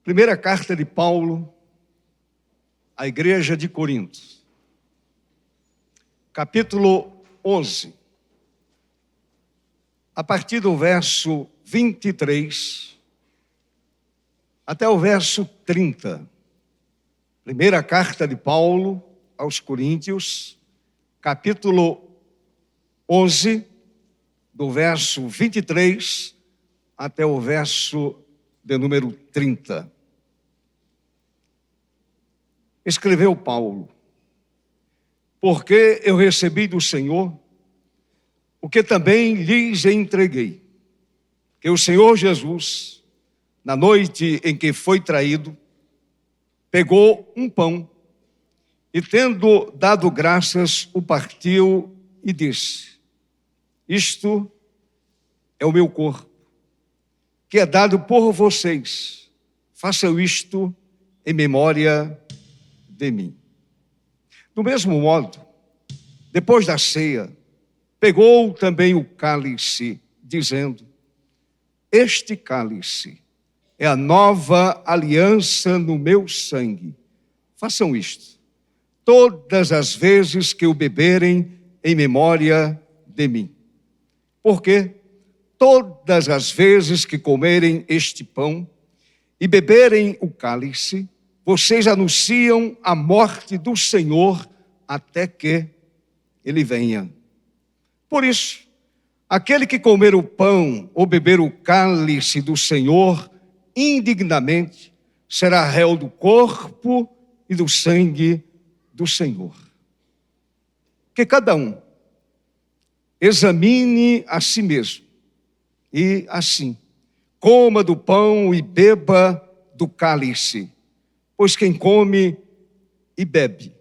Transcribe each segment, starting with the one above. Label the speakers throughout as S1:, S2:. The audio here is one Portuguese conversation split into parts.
S1: Primeira carta de Paulo à igreja de Corinto, capítulo 11, a partir do verso 23 até o verso 30. Primeira carta de Paulo aos Coríntios, capítulo 11, do verso 23 até o verso de número 30. Escreveu Paulo: porque eu recebi do Senhor o que também lhes entreguei, que o Senhor Jesus, na noite em que foi traído, pegou um pão e, tendo dado graças, o partiu e disse: isto é o meu corpo, que é dado por vocês. Façam isto em memória de mim. Do mesmo modo, depois da ceia, pegou também o cálice, dizendo: este cálice é a nova aliança no meu sangue. Façam isto todas as vezes que o beberem em memória de mim. Porque todas as vezes que comerem este pão e beberem o cálice, vocês anunciam a morte do Senhor até que ele venha. Por isso, aquele que comer o pão ou beber o cálice do Senhor indignamente será réu do corpo e do sangue do Senhor. Que cada um examine a si mesmo e, assim, coma do pão e beba do cálice. Pois quem come e bebe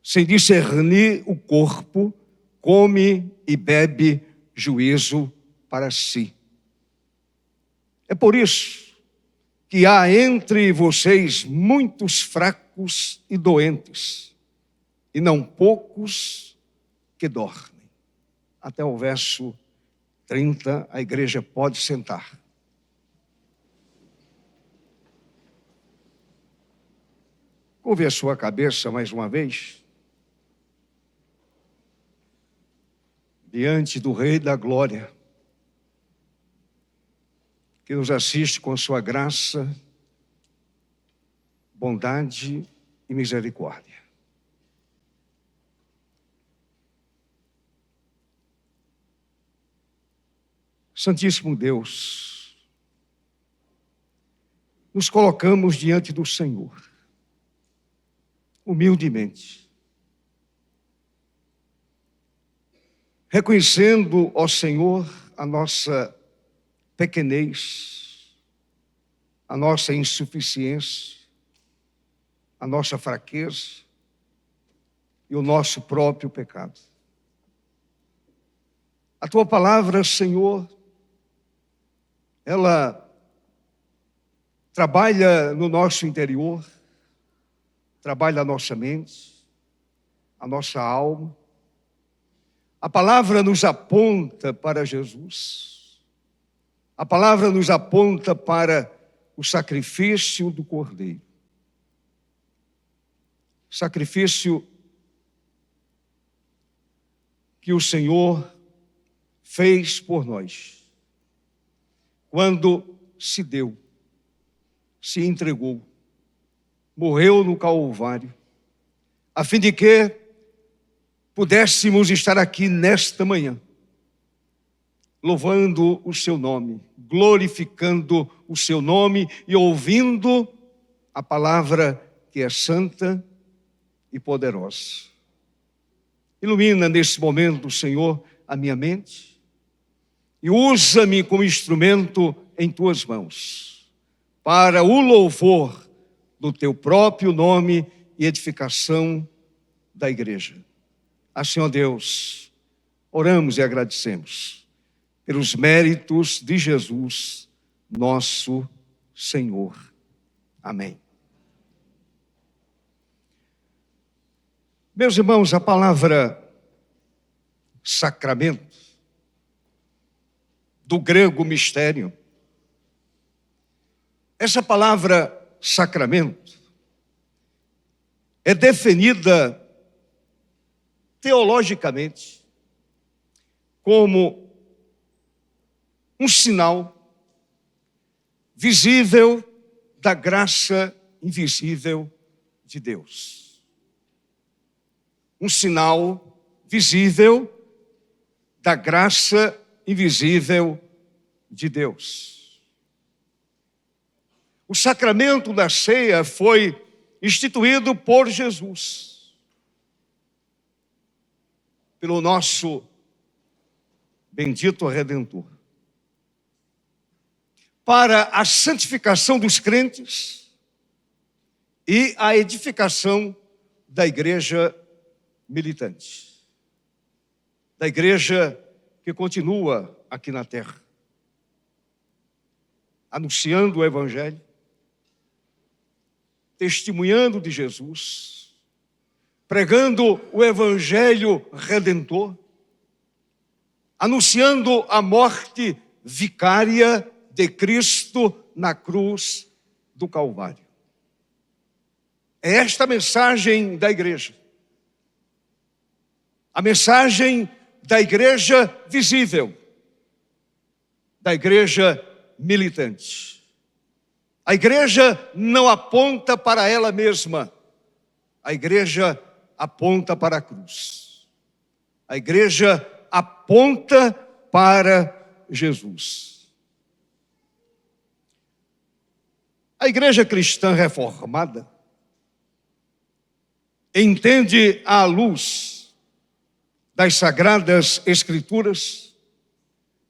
S1: sem discernir o corpo, come e bebe juízo para si. É por isso que há entre vocês muitos fracos e doentes, e não poucos que dormem. Até o verso 30, a igreja pode sentar. Curve a sua cabeça mais uma vez, diante do Rei da Glória, que nos assiste com a sua graça, bondade e misericórdia. Santíssimo Deus, nos colocamos diante do Senhor, humildemente, reconhecendo, ó Senhor, a nossa pequenez, a nossa insuficiência, a nossa fraqueza e o nosso próprio pecado. A Tua palavra, Senhor, ela trabalha no nosso interior, trabalha a nossa mente, a nossa alma. A palavra nos aponta para Jesus. A palavra nos aponta para o sacrifício do Cordeiro. Sacrifício que o Senhor fez por nós. Quando se deu, se entregou, morreu no Calvário, a fim de que pudéssemos estar aqui nesta manhã, louvando o seu nome, glorificando o seu nome e ouvindo a palavra que é santa e poderosa. Ilumina nesse momento, Senhor, a minha mente e usa-me como instrumento em tuas mãos, para o louvor do teu próprio nome e edificação da igreja. Assim, ó Deus, oramos e agradecemos pelos méritos de Jesus, nosso Senhor. Amém. Meus irmãos, a palavra sacramento, do grego mistério, essa palavra sacramento é definida teologicamente como um sinal visível da graça invisível de Deus. Um sinal visível da graça invisível de Deus. O sacramento da ceia foi instituído por Jesus, pelo nosso bendito Redentor, para a santificação dos crentes e a edificação da igreja militante, da igreja que continua aqui na terra, anunciando o Evangelho, testemunhando de Jesus, pregando o Evangelho redentor, anunciando a morte vicária de Cristo na cruz do Calvário. É esta a mensagem da igreja. A mensagem da igreja visível, da igreja militante. A igreja não aponta para ela mesma. A igreja aponta para a cruz. A igreja aponta para Jesus. A igreja cristã reformada entende à luz das Sagradas Escrituras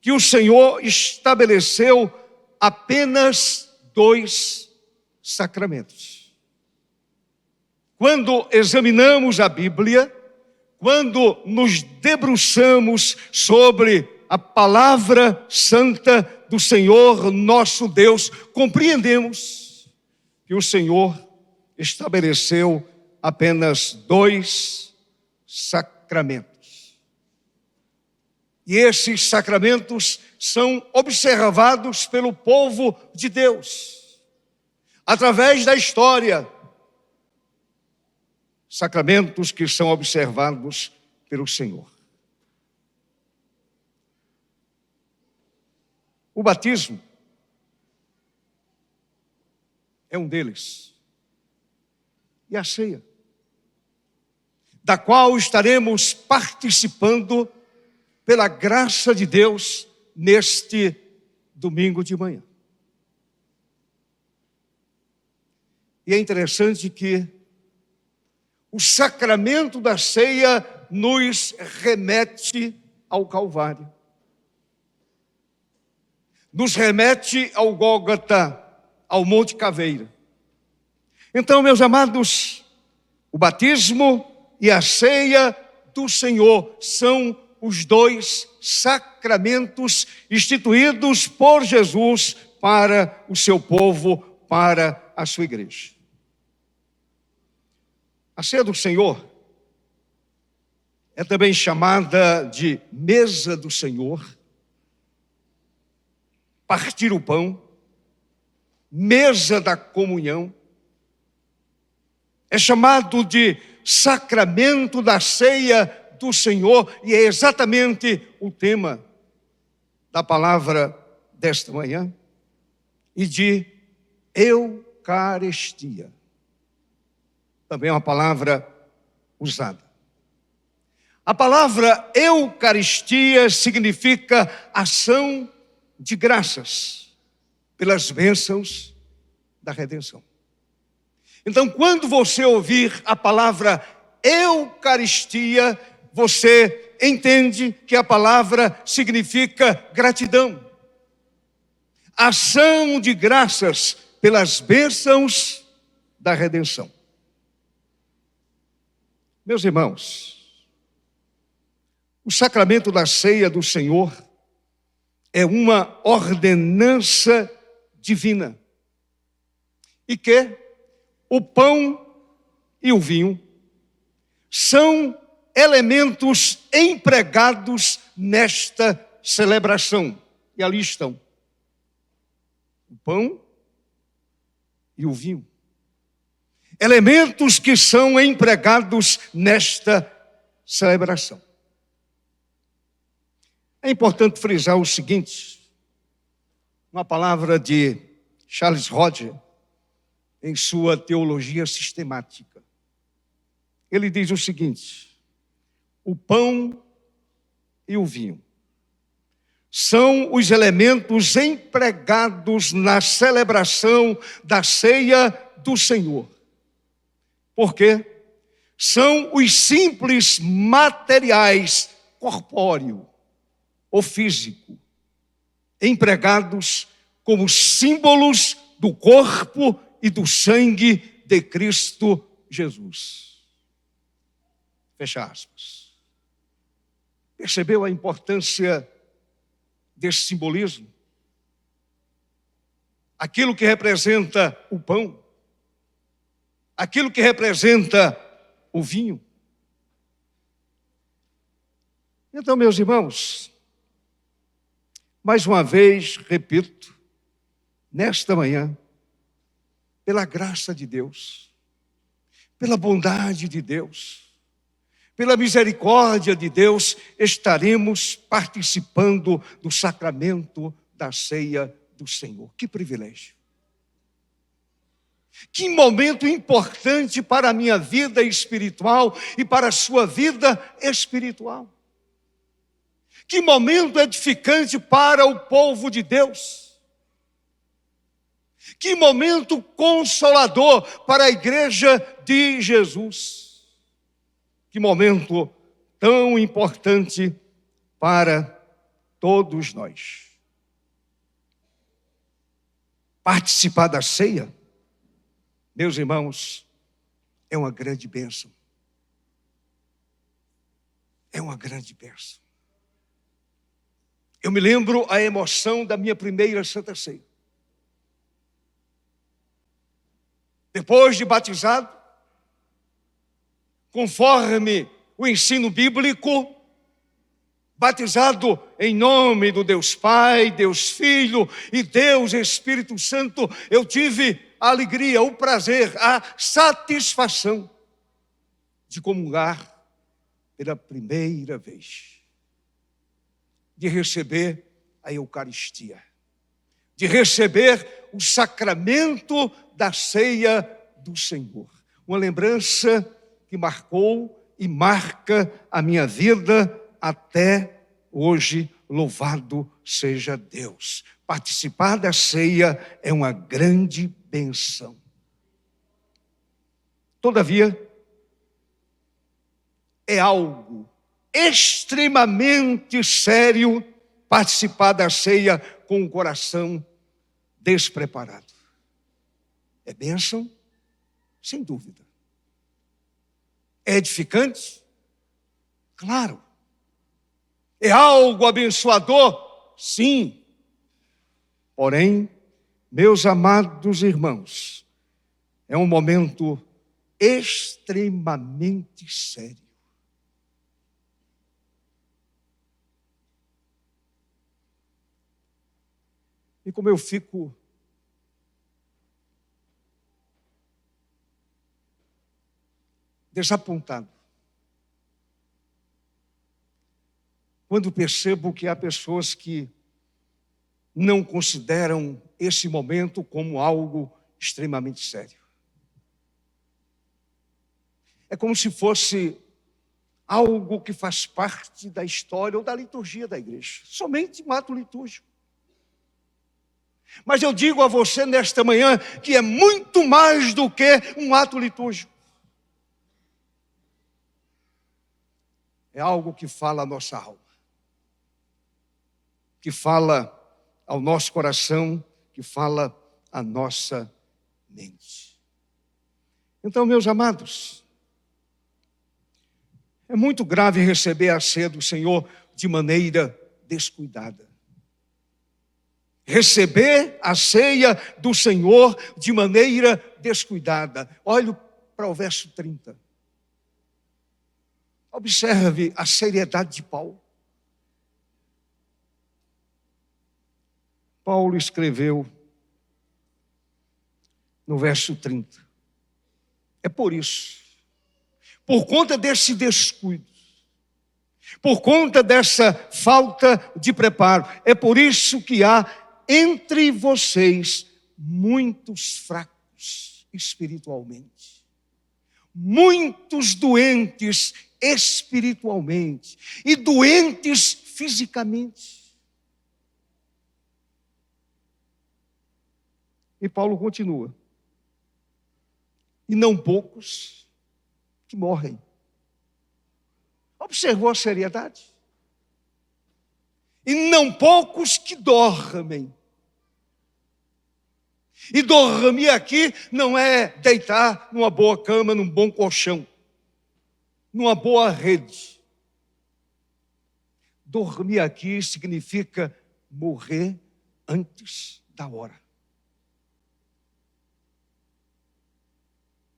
S1: que o Senhor estabeleceu apenas 2 sacramentos. Quando examinamos a Bíblia, quando nos debruçamos sobre a palavra santa do Senhor nosso Deus, compreendemos que o Senhor estabeleceu apenas 2 sacramentos. E esses sacramentos são observados pelo povo de Deus, através da história. Sacramentos que são observados pelo Senhor. O batismo é um deles. E a ceia, da qual estaremos participando pela graça de Deus neste domingo de manhã. E é interessante que o sacramento da ceia nos remete ao Calvário. Nos remete ao Gólgota, ao Monte Caveira. Então, meus amados, o batismo e a ceia do Senhor são os 2 sacramentos instituídos por Jesus para o seu povo, para a sua igreja. A ceia do Senhor é também chamada de mesa do Senhor, partir o pão, mesa da comunhão. É chamado de sacramento da ceia do Senhor e é exatamente o tema da palavra desta manhã e de Eucaristia. Também é uma palavra usada. A palavra Eucaristia significa ação de graças pelas bênçãos da redenção. Então, quando você ouvir a palavra Eucaristia, você entende que a palavra significa gratidão. Ação de graças pelas bênçãos da redenção. Meus irmãos, o sacramento da ceia do Senhor é uma ordenança divina. E que o pão e o vinho são elementos empregados nesta celebração. E ali estão o pão e o vinho. Elementos que são empregados nesta celebração. É importante frisar o seguinte, uma palavra de Charles Hodge, em sua teologia sistemática. Ele diz o seguinte: o pão e o vinho são os elementos empregados na celebração da ceia do Senhor. Por quê? São os simples materiais corpóreo ou físico, empregados como símbolos do corpo e do sangue de Cristo Jesus. Fecha aspas. Percebeu a importância desse simbolismo? Aquilo que representa o pão, aquilo que representa o vinho. Então, meus irmãos, mais uma vez, repito, nesta manhã, pela graça de Deus, pela bondade de Deus, pela misericórdia de Deus, estaremos participando do sacramento da ceia do Senhor. Que privilégio! Que momento importante para a minha vida espiritual e para a sua vida espiritual. Que momento edificante para o povo de Deus. Que momento consolador para a igreja de Jesus. Que momento tão importante para todos nós. Participar da ceia, meus irmãos, é uma grande bênção. É uma grande bênção. Eu me lembro a emoção da minha primeira Santa Ceia. Depois de batizado, conforme o ensino bíblico, batizado em nome do Deus Pai, Deus Filho e Deus Espírito Santo, eu tive a alegria, o prazer, a satisfação de comungar pela primeira vez, de receber a Eucaristia, de receber o sacramento da ceia do Senhor. Uma lembrança que marcou e marca a minha vida até hoje. Louvado seja Deus. Participar da ceia é uma grande bênção. Todavia, é algo extremamente sério participar da ceia com o coração despreparado. É bênção? Sem dúvida. É edificante? Claro. É algo abençoador? Sim. Porém, meus amados irmãos, é um momento extremamente sério. E como eu fico desapontado quando percebo que há pessoas que não consideram esse momento como algo extremamente sério. É como se fosse algo que faz parte da história ou da liturgia da igreja, somente um ato litúrgico. Mas eu digo a você nesta manhã que é muito mais do que um ato litúrgico. É algo que fala a nossa alma, que fala ao nosso coração, que fala à nossa mente. Então, meus amados, é muito grave receber a ceia do Senhor de maneira descuidada. Receber a ceia do Senhor de maneira descuidada. Olhe para o verso 30. Observe a seriedade de Paulo. Paulo escreveu: no verso 30. É por isso, por conta desse descuido, por conta dessa falta de preparo, é por isso que há entre vocês muitos fracos espiritualmente, muitos doentes espiritualmente e doentes fisicamente. E Paulo continua. E não poucos que morrem. Observou a seriedade? E não poucos que dormem. E dormir aqui não é deitar numa boa cama, num bom colchão, numa boa rede. Dormir aqui significa morrer antes da hora.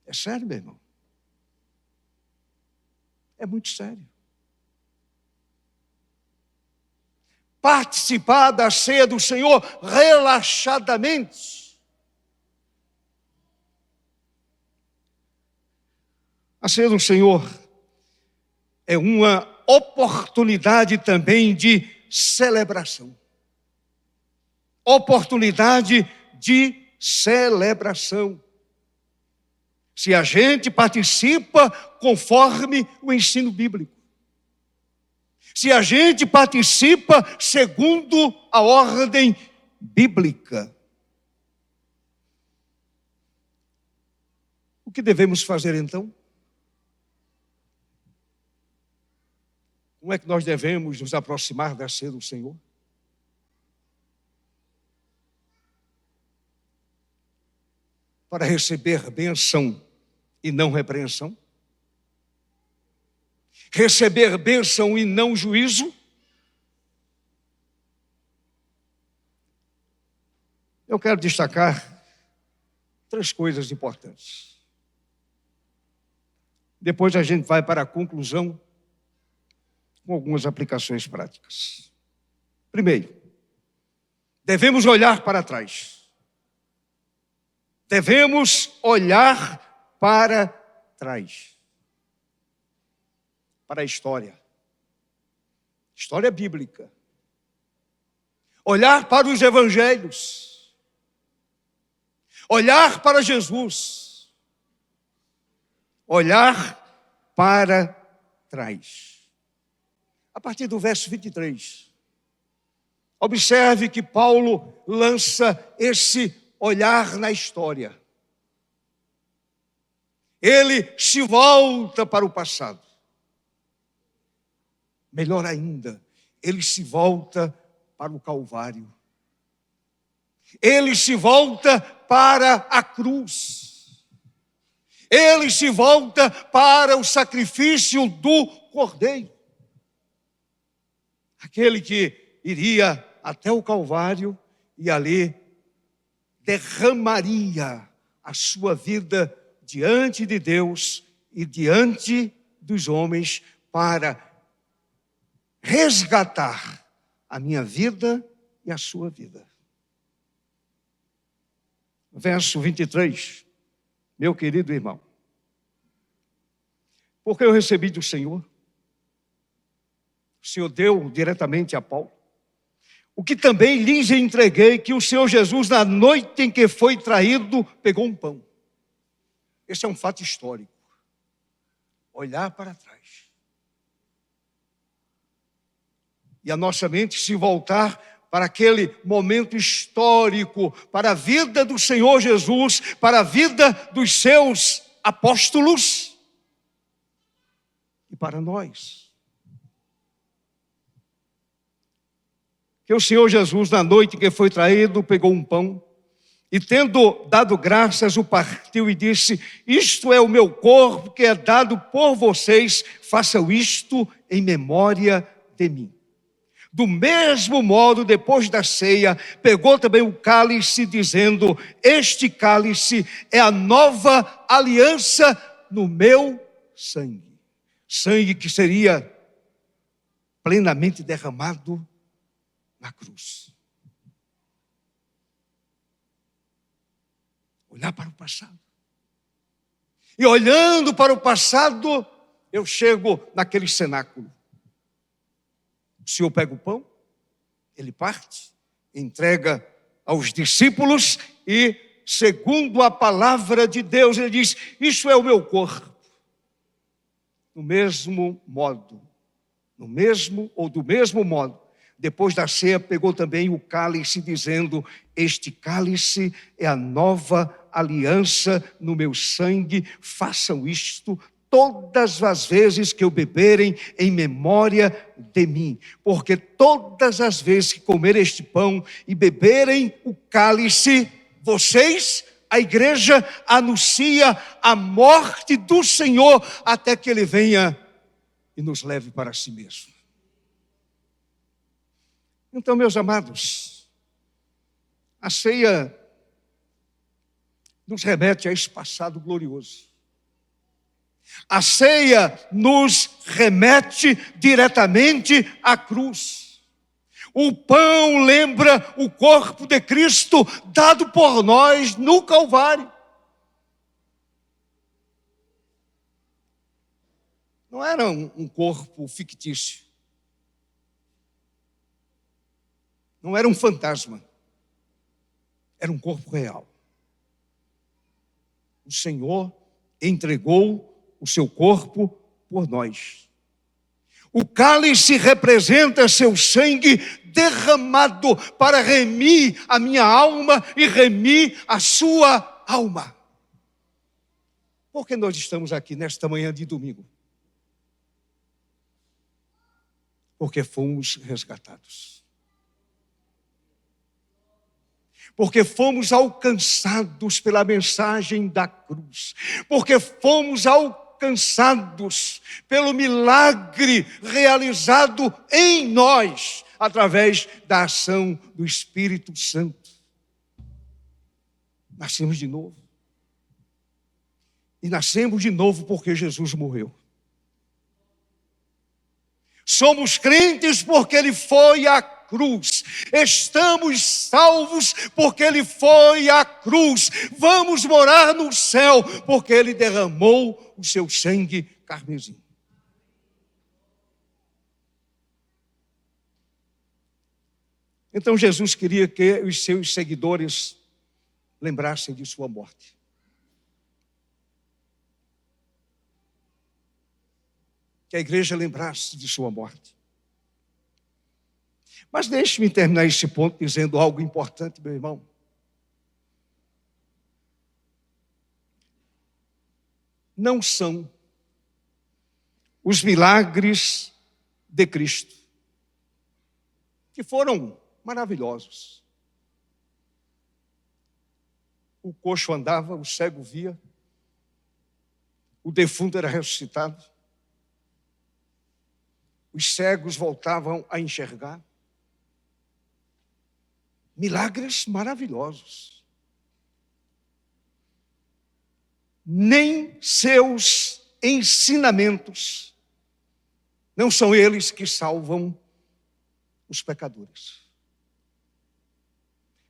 S1: É sério, meu irmão? É muito sério. Participar da ceia do Senhor relaxadamente. A ceia do Senhor é uma oportunidade também de celebração. Oportunidade de celebração. Se a gente participa conforme o ensino bíblico. Se a gente participa segundo a ordem bíblica. O que devemos fazer então? Como é que nós devemos nos aproximar da ceia do Senhor? Para receber bênção e não repreensão? Receber bênção e não juízo? Eu quero destacar 3 coisas importantes. Depois a gente vai para a conclusão com algumas aplicações práticas. Primeiro, devemos olhar para trás. Devemos olhar para trás. Para a história. História bíblica. Olhar para os evangelhos. Olhar para Jesus. Olhar para trás. A partir do verso 23. Observe que Paulo lança esse olhar na história. Ele se volta para o passado. Melhor ainda, ele se volta para o Calvário. Ele se volta para a cruz. Ele se volta para o sacrifício do Cordeiro. Aquele que iria até o Calvário e ali derramaria a sua vida diante de Deus e diante dos homens para resgatar a minha vida e a sua vida. Verso 23, meu querido irmão. Porque eu recebi do Senhor, o Senhor deu diretamente a Paulo, o que também lhes entreguei, que o Senhor Jesus, na noite em que foi traído, pegou um pão. Esse é um fato histórico. Olhar para trás. E a nossa mente se voltar para aquele momento histórico, para a vida do Senhor Jesus, para a vida dos seus apóstolos e para nós. Que o Senhor Jesus, na noite que foi traído, pegou um pão e, tendo dado graças, o partiu e disse: isto é o meu corpo que é dado por vocês, façam isto em memória de mim. Do mesmo modo, depois da ceia, pegou também o cálice, dizendo: este cálice é a nova aliança no meu sangue. Sangue que seria plenamente derramado na cruz. Olhar para o passado. E olhando para o passado, eu chego naquele cenáculo. O Senhor pega o pão, ele parte, entrega aos discípulos e, segundo a palavra de Deus, ele diz: isso é o meu corpo. Do mesmo modo, do mesmo modo, depois da ceia, pegou também o cálice, dizendo: este cálice é a nova aliança no meu sangue, façam isto todas as vezes que o beberem em memória de mim. Porque todas as vezes que comerem este pão e beberem o cálice, vocês, a igreja, anuncia a morte do Senhor até que Ele venha e nos leve para si mesmo. Então, meus amados, a ceia nos remete a esse passado glorioso. A ceia nos remete diretamente à cruz. O pão lembra o corpo de Cristo dado por nós no Calvário. Não era um corpo fictício. Não era um fantasma. Era um corpo real. O Senhor entregou o seu corpo por nós. O cálice representa seu sangue derramado para remir a minha alma e remir a sua alma. Por que nós estamos aqui nesta manhã de domingo? Porque fomos resgatados. Porque fomos alcançados pela mensagem da cruz. Porque fomos alcançados pelo milagre realizado em nós, através da ação do Espírito Santo. Nascemos de novo. E nascemos de novo porque Jesus morreu. Somos crentes porque Ele foi à cruz. Estamos salvos porque Ele foi à cruz. Vamos morar no céu porque Ele derramou o seu sangue carmesim. Então Jesus queria que os seus seguidores lembrassem de sua morte. Que a igreja lembrasse de sua morte. Mas deixe-me terminar esse ponto dizendo algo importante, meu irmão. Não são os milagres de Cristo, que foram maravilhosos. O coxo andava, o cego via, o defunto era ressuscitado, os cegos voltavam a enxergar. Milagres maravilhosos. Nem seus ensinamentos, não são eles que salvam os pecadores.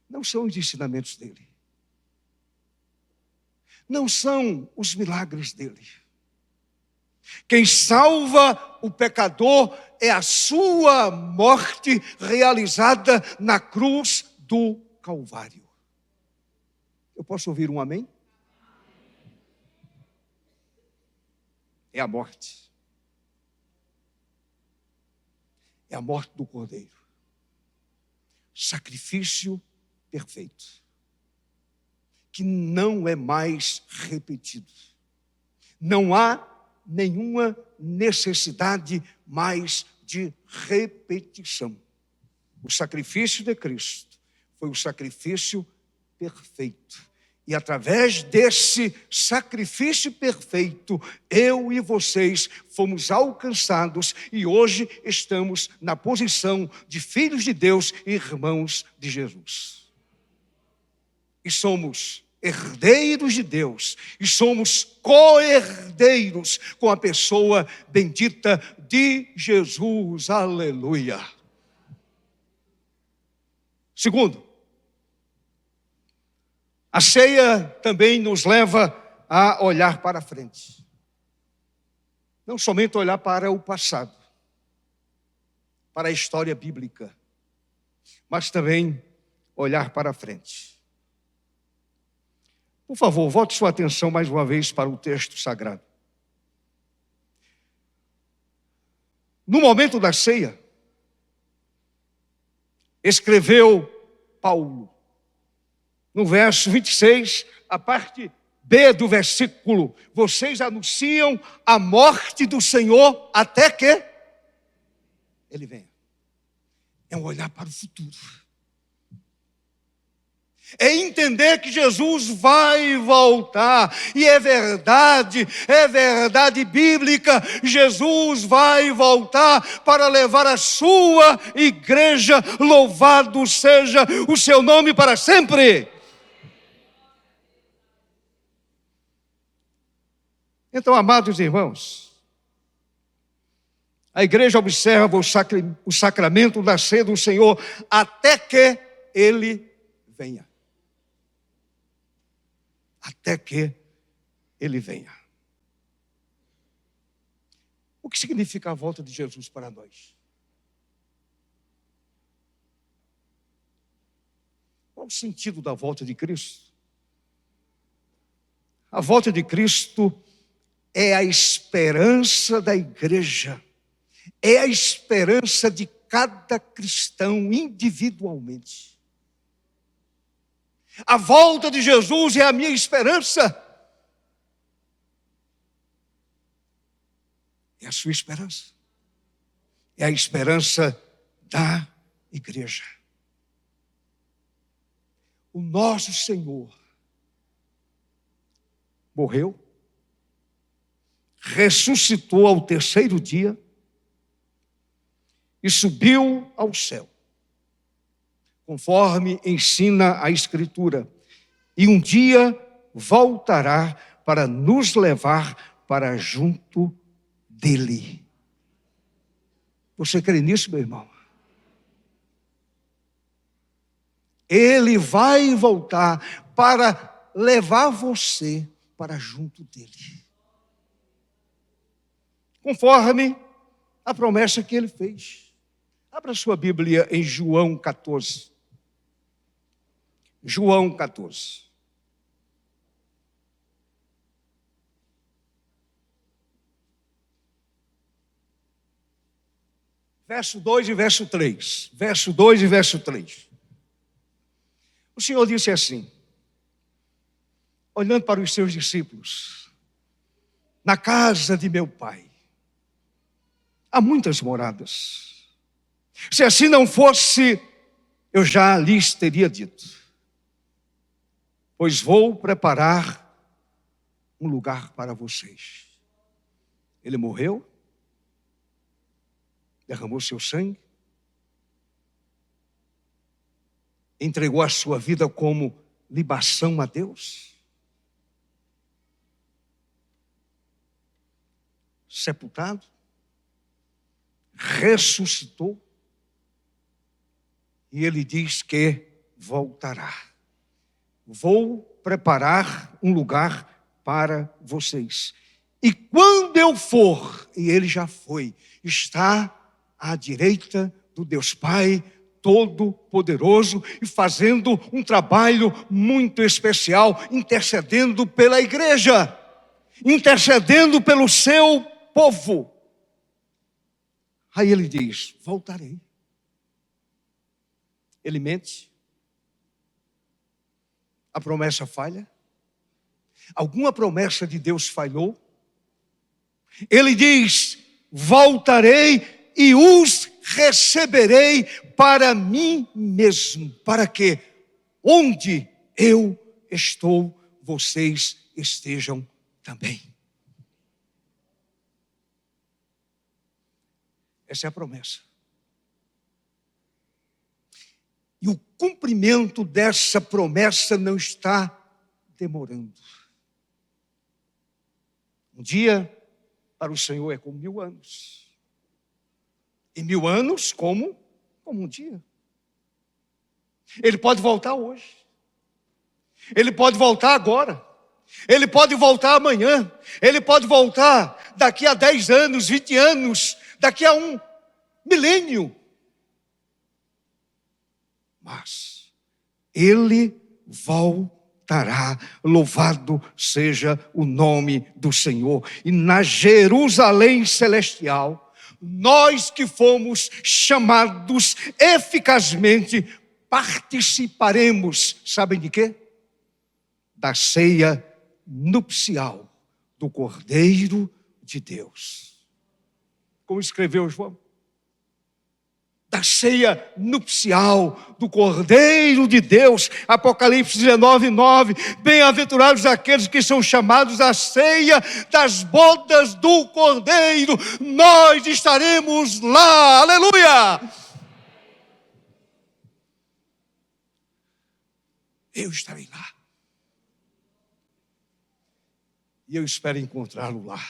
S1: Não são os ensinamentos dele. Não são os milagres dele. Quem salva o pecador é a sua morte realizada na cruz do Calvário. Eu posso ouvir um amém? É a morte. É a morte do Cordeiro. Sacrifício perfeito. Que não é mais repetido. Não há nenhuma necessidade mais de repetição. O sacrifício de Cristo foi o sacrifício perfeito. E através desse sacrifício perfeito, eu e vocês fomos alcançados e hoje estamos na posição de filhos de Deus e irmãos de Jesus. E somos herdeiros de Deus e somos co-herdeiros com a pessoa bendita de Jesus. Aleluia. Segundo, A ceia também nos leva a olhar para frente. Não somente olhar para o passado, para a história bíblica, mas também olhar para frente. Por favor, volte sua atenção mais uma vez para o texto sagrado. No momento da ceia, escreveu Paulo, no verso 26, a parte B do versículo: vocês anunciam a morte do Senhor até que Ele venha. É um olhar para o futuro. É entender que Jesus vai voltar. E é verdade bíblica. Jesus vai voltar para levar a sua igreja. Louvado seja o seu nome para sempre. Então, amados irmãos, a igreja observa o sacramento da ceia do Senhor até que Ele venha. Até que Ele venha. O que significa a volta de Jesus para nós? Qual o sentido da volta de Cristo? A volta de Cristo é a esperança da igreja, é a esperança de cada cristão individualmente. A volta de Jesus é a minha esperança. É a sua esperança. É a esperança da igreja. O nosso Senhor morreu, ressuscitou ao terceiro dia e subiu ao céu, conforme ensina a Escritura, e um dia voltará para nos levar para junto dele. Você crê nisso, meu irmão? Ele vai voltar para levar você para junto dele, conforme a promessa que ele fez. Abra sua Bíblia em João 14. João 14. Verso 2 e verso 3. Verso 2 e verso 3. O Senhor disse assim, olhando para os seus discípulos: na casa de meu Pai há muitas moradas. Se assim não fosse, eu já lhes teria dito. Pois vou preparar um lugar para vocês. Ele morreu, derramou seu sangue, entregou a sua vida como libação a Deus, sepultado, ressuscitou, e ele diz que voltará. Vou preparar um lugar para vocês. E quando eu for, e ele já foi, está à direita do Deus Pai Todo-Poderoso e fazendo um trabalho muito especial, intercedendo pela igreja, intercedendo pelo seu povo. Aí ele diz: voltarei. Ele mente? A promessa falha? Alguma promessa de Deus falhou? Ele diz: voltarei e os receberei para mim mesmo, para que onde eu estou, vocês estejam também. Essa é a promessa. E o cumprimento dessa promessa não está demorando. Um dia para o Senhor é como 1000 anos. E 1000 anos como um dia. Ele pode voltar hoje. Ele pode voltar agora. Ele pode voltar amanhã. Ele pode voltar daqui a 10 anos, 20 anos, daqui a um milênio. Mas Ele voltará. Louvado seja o nome do Senhor. E na Jerusalém celestial, nós que fomos chamados eficazmente, participaremos, sabem de quê? Da ceia nupcial do Cordeiro de Deus. Como escreveu João? Da ceia nupcial do Cordeiro de Deus. Apocalipse 19:9. Bem-aventurados aqueles que são chamados à ceia das bodas do Cordeiro. Nós estaremos lá. Aleluia! Eu estarei lá. E eu espero encontrá-lo lá.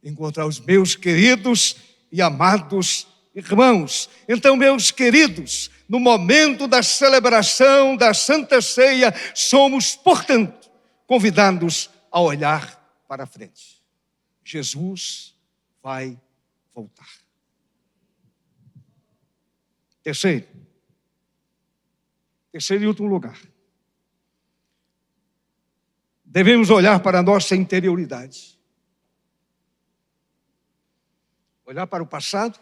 S1: Encontrar os meus queridos e amados irmãos. Então, meus queridos, no momento da celebração da Santa Ceia, somos, portanto, convidados a olhar para frente. Jesus vai voltar. Terceiro e último lugar. Devemos olhar para a nossa interioridade. Olhar para o passado,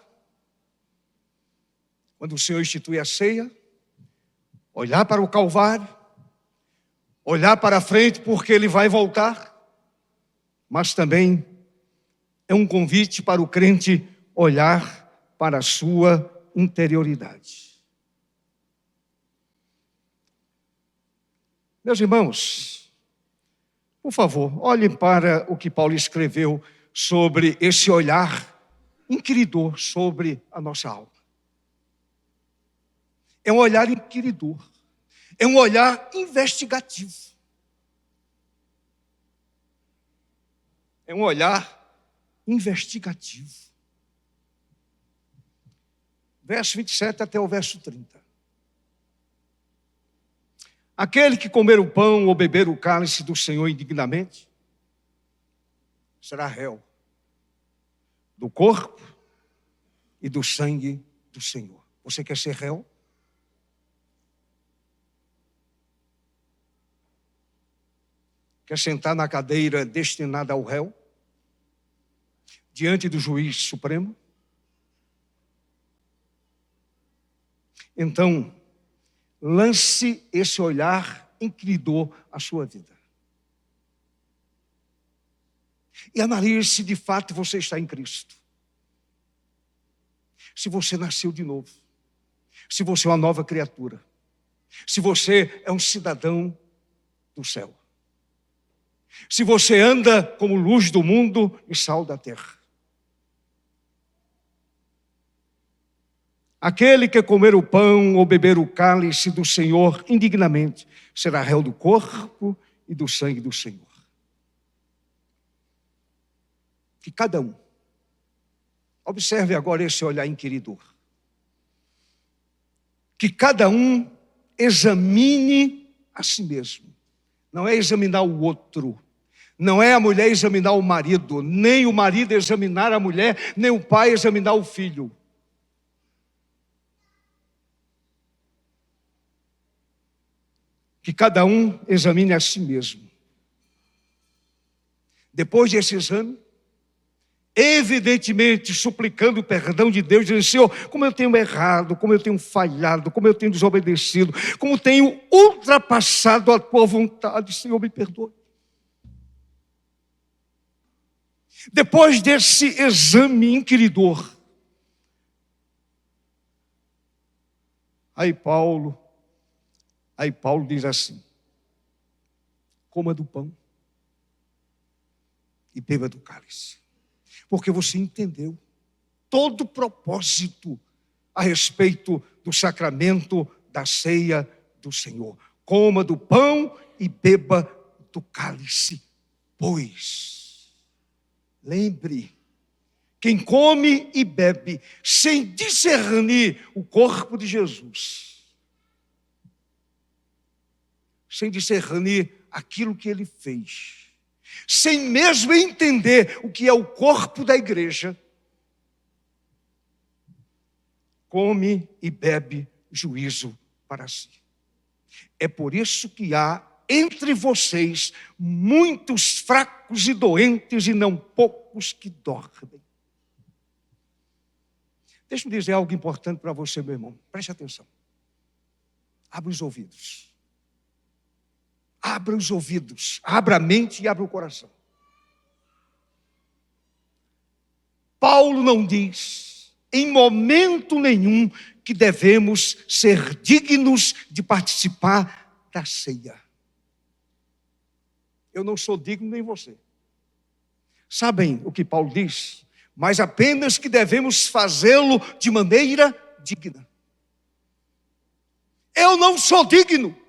S1: quando o Senhor institui a ceia. Olhar para o Calvário. Olhar para a frente, porque Ele vai voltar. Mas também é um convite para o crente olhar para a sua interioridade. Meus irmãos, por favor, olhem para o que Paulo escreveu sobre esse olhar inquiridor sobre a nossa alma. É um olhar inquiridor, é um olhar investigativo. É um olhar investigativo. Verso 27 até o verso 30. Aquele que comer o pão ou beber o cálice do Senhor indignamente, será réu do corpo e do sangue do Senhor. Você quer ser réu? Quer sentar na cadeira destinada ao réu? Diante do juiz supremo? Então, lance esse olhar inquiridor à sua vida. E analise se de fato você está em Cristo. Se você nasceu de novo. Se você é uma nova criatura. Se você é um cidadão do céu. Se você anda como luz do mundo e sal da terra. Aquele que comer o pão ou beber o cálice do Senhor indignamente será réu do corpo e do sangue do Senhor. Que cada um, observe agora esse olhar inquiridor. Que cada um examine a si mesmo. Não é examinar o outro. Não é a mulher examinar o marido, nem o marido examinar a mulher, nem o pai examinar o filho. Que cada um examine a si mesmo. Depois desse exame, evidentemente suplicando o perdão de Deus, dizendo: Senhor, como eu tenho errado, como eu tenho falhado, como eu tenho desobedecido, como tenho ultrapassado a tua vontade, Senhor, me perdoe. Depois desse exame inquiridor, aí Paulo diz assim: coma do pão e beba do cálice. Porque você entendeu todo o propósito a respeito do sacramento da ceia do Senhor. Coma do pão e beba do cálice. Pois, lembre, quem come e bebe sem discernir o corpo de Jesus, sem discernir aquilo que ele fez, sem mesmo entender o que é o corpo da igreja, come e bebe juízo para si. É por isso que há entre vocês muitos fracos e doentes e não poucos que dormem. Deixa-me dizer algo importante para você, meu irmão. Preste atenção. Abra os ouvidos. Abra os ouvidos. Abra a mente e abra o coração. Paulo não diz, em momento nenhum, que devemos ser dignos de participar da ceia. Eu não sou digno nem você. Sabem o que Paulo diz? Mas apenas que devemos fazê-lo de maneira digna. Eu não sou digno.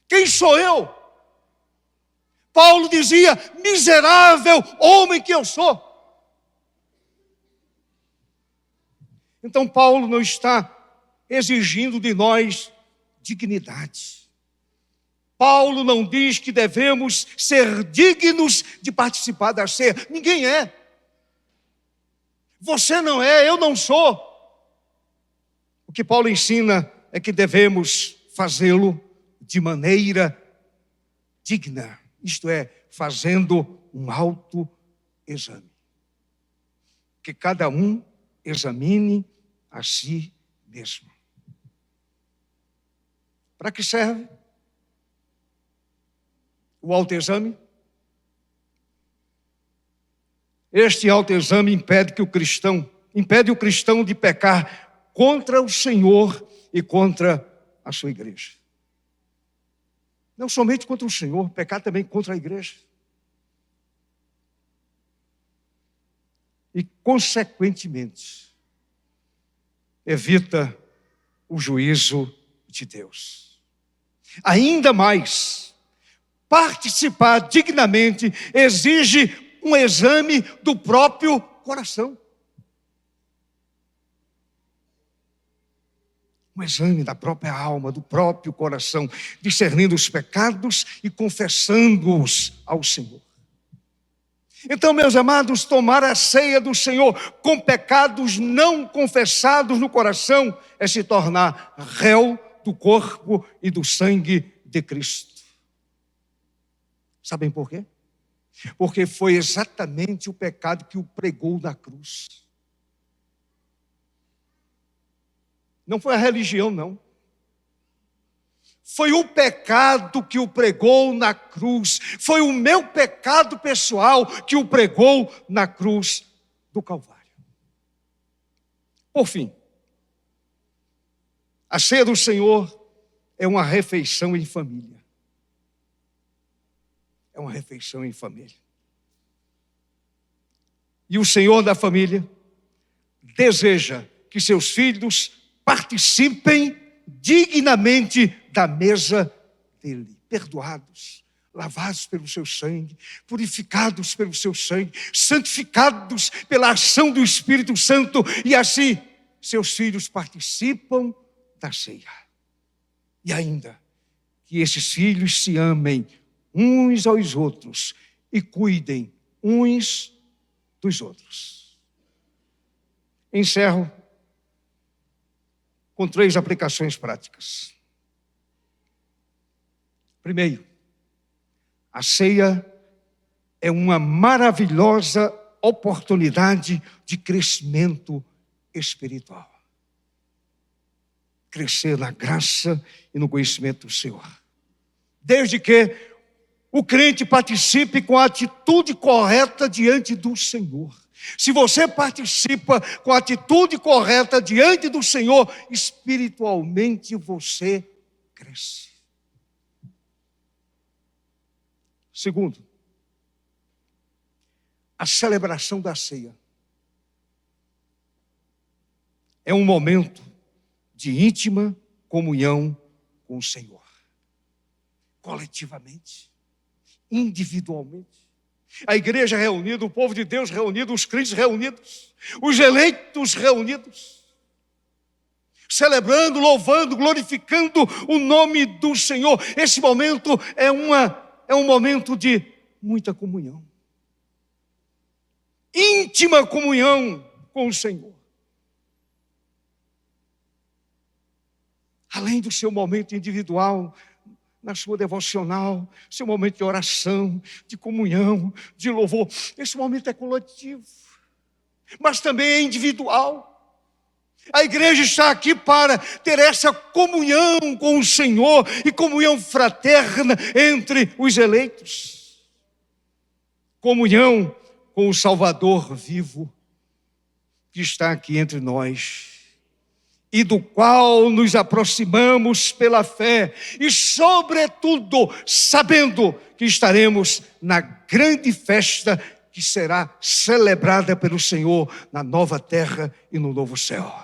S1: Quem sou eu? Paulo dizia, miserável homem que eu sou. Então Paulo não está exigindo de nós dignidade. Paulo não diz que devemos ser dignos de participar da ceia. Ninguém é. Você não é, eu não sou. O que Paulo ensina é que devemos fazê-lo de maneira digna. Isto é, fazendo um autoexame. Que cada um examine a si mesmo. Para que serve o autoexame? Este autoexame impede o cristão de pecar contra o Senhor e contra a sua igreja. Não somente contra o Senhor, pecar também contra a igreja. E, consequentemente, evita o juízo de Deus. Ainda mais, participar dignamente exige um exame do próprio coração. Um exame da própria alma, do próprio coração, discernindo os pecados e confessando-os ao Senhor. Então, meus amados, tomar a ceia do Senhor com pecados não confessados no coração é se tornar réu do corpo e do sangue de Cristo. Sabem por quê? Porque foi exatamente o pecado que o pregou na cruz. Não foi a religião, não. Foi o pecado que o pregou na cruz. Foi o meu pecado pessoal que o pregou na cruz do Calvário. Por fim, a ceia do Senhor é uma refeição em família. É uma refeição em família. E o Senhor da família deseja que seus filhos participem dignamente da mesa dele, perdoados, lavados pelo seu sangue, purificados pelo seu sangue, santificados pela ação do Espírito Santo, e assim seus filhos participam da ceia. E ainda, que esses filhos se amem uns aos outros e cuidem uns dos outros. Encerro com 3 aplicações práticas. Primeiro, a ceia é uma maravilhosa oportunidade de crescimento espiritual. Crescer na graça e no conhecimento do Senhor. Desde que o crente participe com a atitude correta diante do Senhor. Se você participa com a atitude correta diante do Senhor, espiritualmente você cresce. Segundo, a celebração da ceia é um momento de íntima comunhão com o Senhor. Coletivamente, individualmente. A igreja reunida, o povo de Deus reunido, os crentes reunidos, os eleitos reunidos. celebrando, louvando, glorificando o nome do Senhor. Esse momento é um momento de muita comunhão, íntima comunhão com o Senhor. Além do seu momento individual, na sua devocional, seu momento de oração, de comunhão, de louvor, esse momento é coletivo, mas também é individual. A igreja está aqui para ter essa comunhão com o Senhor e comunhão fraterna entre os eleitos. Comunhão com o Salvador vivo que está aqui entre nós e do qual nos aproximamos pela fé e, sobretudo, sabendo que estaremos na grande festa que será celebrada pelo Senhor na nova terra e no novo céu.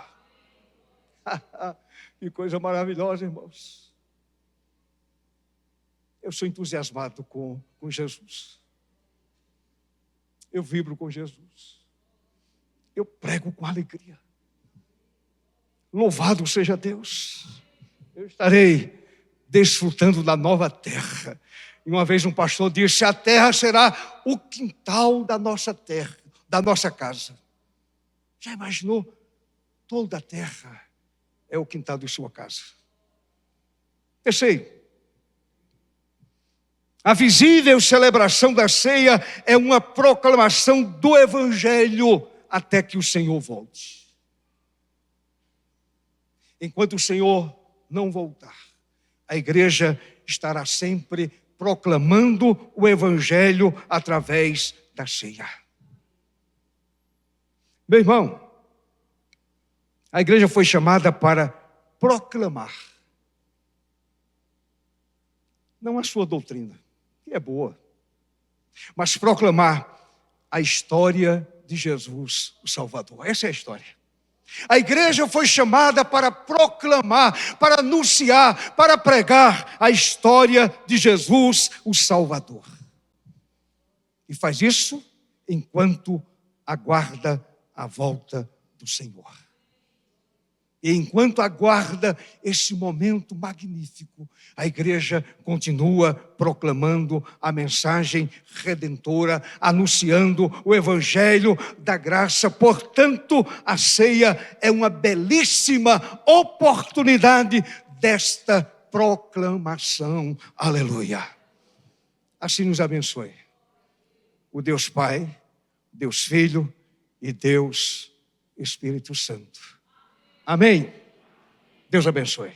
S1: Que coisa maravilhosa, irmãos. Eu sou entusiasmado com Jesus. Eu vibro com Jesus. Eu prego com alegria. Louvado seja Deus. Eu estarei desfrutando da nova terra. E uma vez um pastor disse: a terra será o quintal da nossa terra, da nossa casa. Já imaginou? Toda a terra é o quintal de sua casa. Terceiro, a visível celebração da ceia é uma proclamação do Evangelho até que o Senhor volte. Enquanto o Senhor não voltar, a igreja estará sempre proclamando o Evangelho através da ceia. Meu irmão, a igreja foi chamada para proclamar, não a sua doutrina, que é boa, mas proclamar a história de Jesus, o Salvador. Essa é a história. A igreja foi chamada para proclamar, para anunciar, para pregar a história de Jesus, o Salvador. E faz isso enquanto aguarda a volta do Senhor. E enquanto aguarda esse momento magnífico, a igreja continua proclamando a mensagem redentora, anunciando o Evangelho da graça. Portanto, a ceia é uma belíssima oportunidade desta proclamação. Aleluia. Assim nos abençoe o Deus Pai, Deus Filho e Deus Espírito Santo. Amém. Deus abençoe.